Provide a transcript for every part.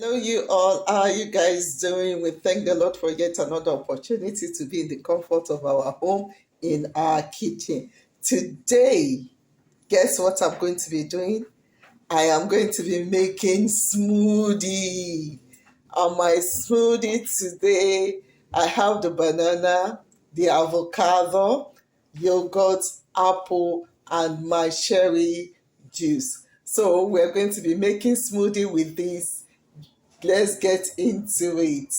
Hello, you all. How are you guys doing? We thank the Lord for yet another opportunity to be in the comfort of our home in our kitchen. Today, guess what I'm going to be doing? I am going to be making smoothie. On my smoothie today, I have the banana, the avocado, yogurt, apple, and my cherry juice. So we're going to be making smoothie with this. Let's get into it.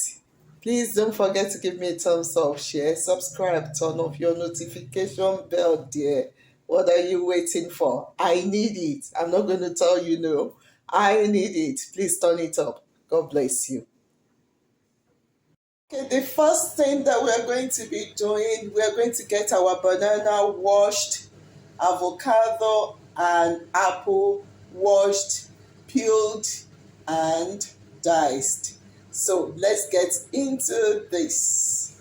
Please don't forget to give me a thumbs up, share, subscribe, turn off your notification bell, dear. What are you waiting for? I need it. I'm not going to tell you no. I need it. Please turn it up. God bless you. Okay, the first thing that we're going to be doing, we're going to get our banana washed, avocado and apple washed, peeled, and diced. So let's get into this.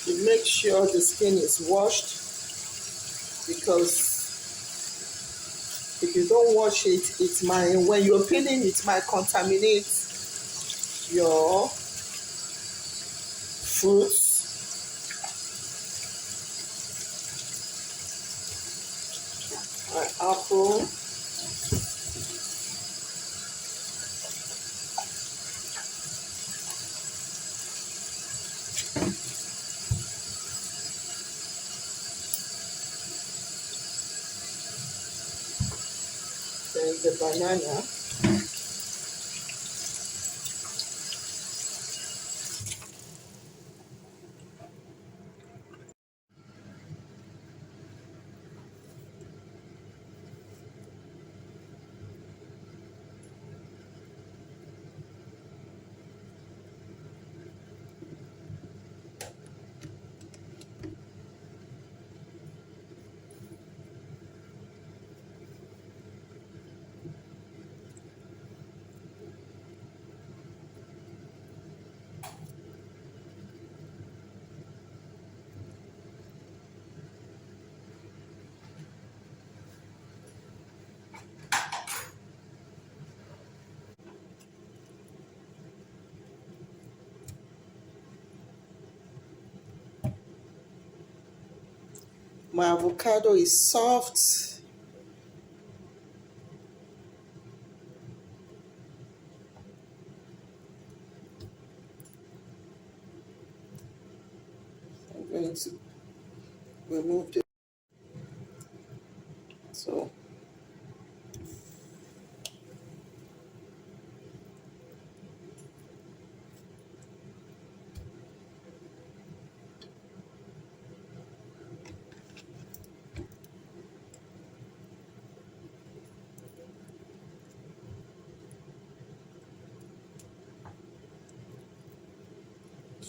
You make sure the skin is washed because if you don't wash it, it might, when you're peeling, it might contaminate your fruits. My apple, then the banana. My avocado is soft. I'm going to remove the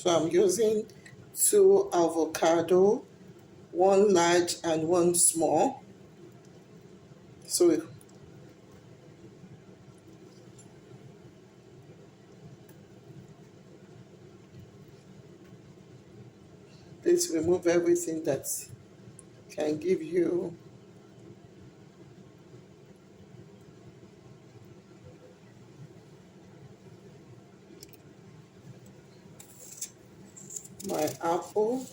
so I'm using two avocado, one large and one small. So please remove everything that can give you my apple.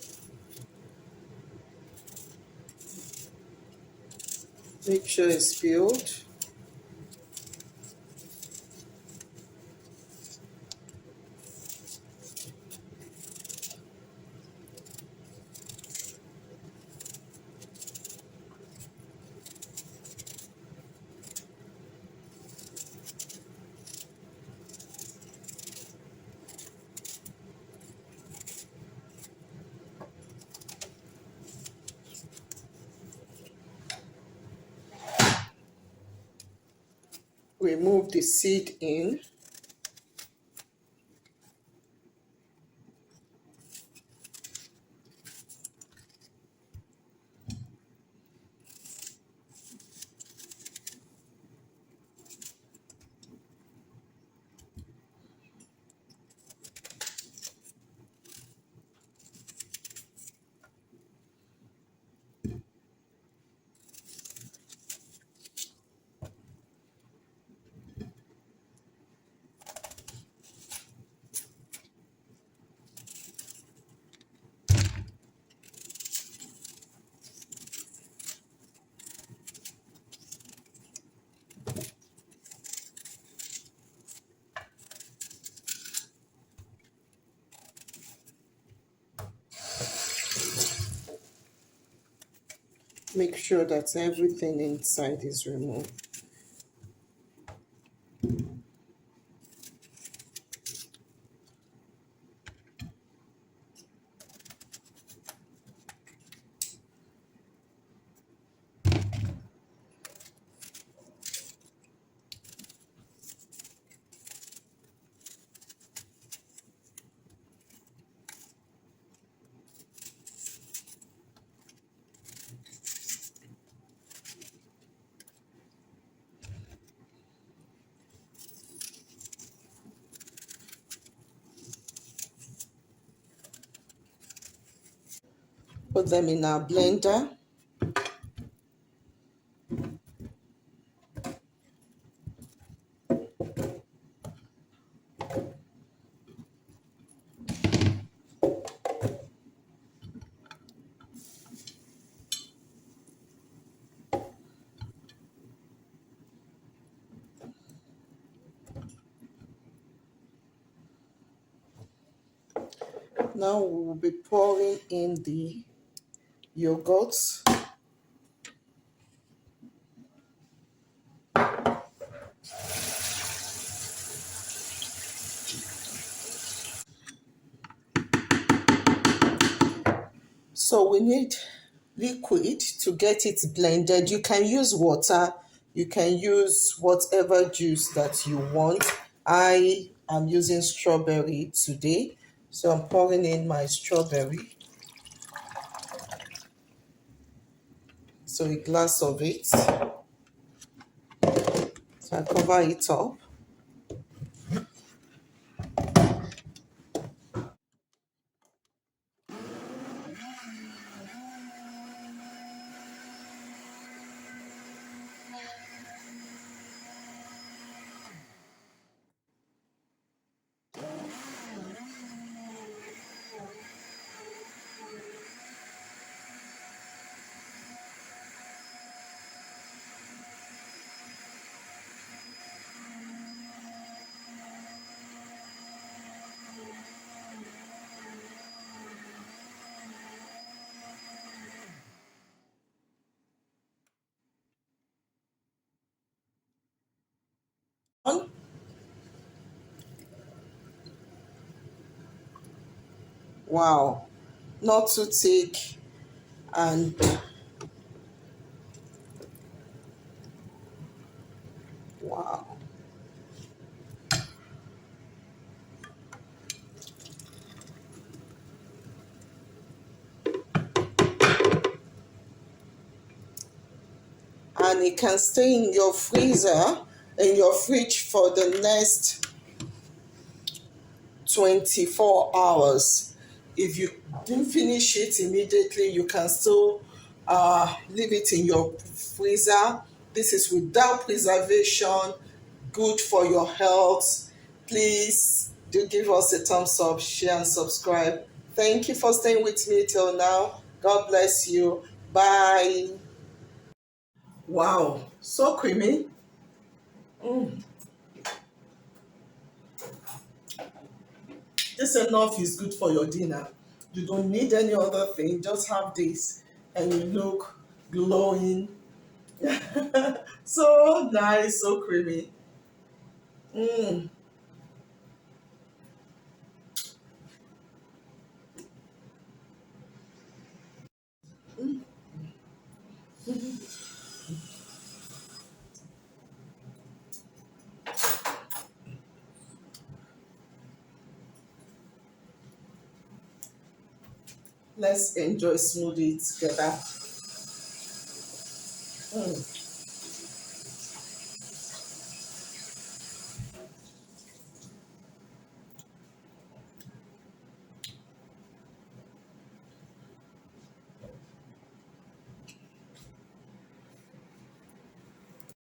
Make sure it's peeled. Remove the seed in. Make sure that everything inside is removed. Put them in our blender. Now we will be pouring in the yogurt. So we need liquid to get it blended. You can use water, you can use whatever juice that you want. I am using strawberry today, so I'm pouring in my strawberry. So a glass of it. So I cover it up. Wow, not too thick and wow. And it can stay in your freezer, in your fridge for the next 24 hours. If you didn't finish it immediately, you can still leave it in your freezer. This is without preservation, good for your health. Please do give us a thumbs up, share, and subscribe. Thank you for staying with me till now. God bless you. Bye. Wow, so creamy. This enough is good for your dinner. You don't need any other thing. Just have this and you look glowing. So nice, so creamy. Mm. Let's enjoy smoothie together. Mm.